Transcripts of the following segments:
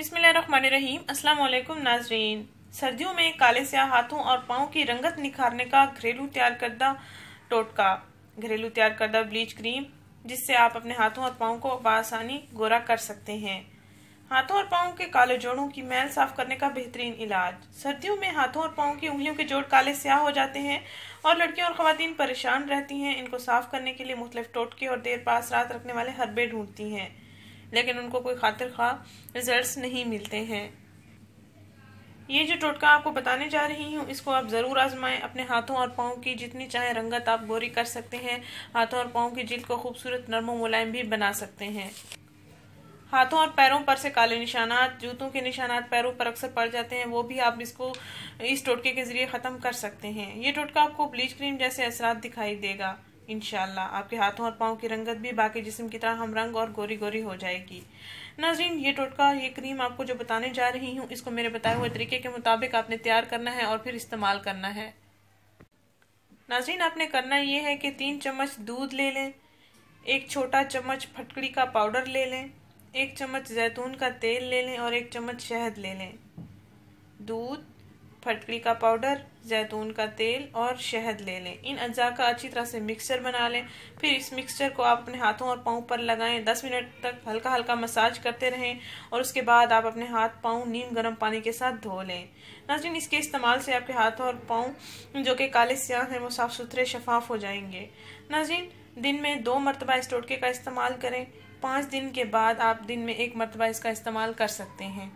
बिस्मिल्लाहिर्रहमानिर्रहीम। अस्सलाम वालेकुम नाजरीन। सर्दियों में काले स्याह हाथों और पाँव की रंगत निखारने का घरेलू तैयार करदा टोटका, घरेलू तैयार करदा ब्लीच क्रीम, जिससे आप अपने हाथों और पाँव को बआसानी गोरा कर सकते हैं। हाथों और पाँव के काले जोड़ों की मैल साफ करने का बेहतरीन इलाज। सर्दियों में हाथों और पाँव की उंगलियों के जोड़ काले स्याह हो जाते हैं और लड़कियां और खवातीन परेशान रहती हैं। इनको साफ करने के लिए मुख्तलिफ टोटके और देर पास रात रखने वाले हरबे ढूंढती हैं, लेकिन उनको कोई खातिर खा रिजल्ट्स नहीं मिलते हैं। ये जो टोटका आपको बताने जा रही हूँ, इसको आप ज़रूर आजमाएं। अपने हाथों और पाँव की जितनी चाहे रंगत आप गोरी कर सकते हैं। हाथों और पाँव की जिल्द को खूबसूरत नरम मुलायम भी बना सकते हैं। हाथों और पैरों पर से काले निशानात, जूतों के निशानात पैरों पर अक्सर पड़ जाते हैं, वो भी आप इस टोटके के जरिए ख़त्म कर सकते हैं। ये टोटका आपको ब्लीच क्रीम जैसे असरात दिखाई देगा। इंशाल्लाह आपके हाथों और पाँव की रंगत भी बाकी जिस्म की तरह हम रंग और गोरी गोरी हो जाएगी। नाज़रीन, ये टोटका, ये क्रीम आपको जो बताने जा रही हूँ, इसको मेरे बताए हुए तरीके के मुताबिक आपने तैयार करना है और फिर इस्तेमाल करना है। नाज़रीन, आपने करना ये है कि 3 चम्मच दूध ले लें, 1 छोटा चम्मच फटकड़ी का पाउडर ले लें, 1 चम्मच जैतून का तेल ले लें और 1 चम्मच शहद ले लें। दूध, फटकड़ी का पाउडर, जैतून का तेल और शहद ले लें। इन अज्जा का अच्छी तरह से मिक्सचर बना लें। फिर इस मिक्सचर को आप अपने हाथों और पाँव पर लगाएं। 10 मिनट तक हल्का हल्का मसाज करते रहें और उसके बाद आप अपने हाथ पाँव नीम गर्म पानी के साथ धो लें। नाज़रीन, इसके इस्तेमाल से आपके हाथ और पाँव जो कि काले स्याह हैं वो साफ सुथरे शफाफ हो जाएंगे। नाज़रीन, दिन में 2 मरतबा इस टोटके का इस्तेमाल करें। 5 दिन के बाद आप दिन में 1 मरतबा इसका इस्तेमाल कर सकते हैं।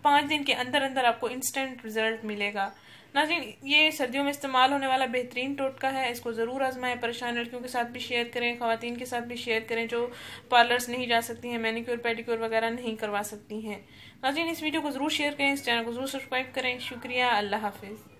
5 दिन के अंदर अंदर आपको इंस्टेंट रिजल्ट मिलेगा। नाज़रीन, ये सर्दियों में इस्तेमाल होने वाला बेहतरीन टोटका है। इसको ज़रूर आजमाएं। परेशान लड़कियों के साथ भी शेयर करें, खवातीन के साथ भी शेयर करें जो पार्लर्स नहीं जा सकती हैं, मैनिक्योर पेडिक्योर वगैरह नहीं करवा सकती हैं। नाज़रीन, इस वीडियो को ज़रूर शेयर करें, इस चैनल को ज़रूर सब्सक्राइब करें। शुक्रिया। अल्लाह हाफिज़।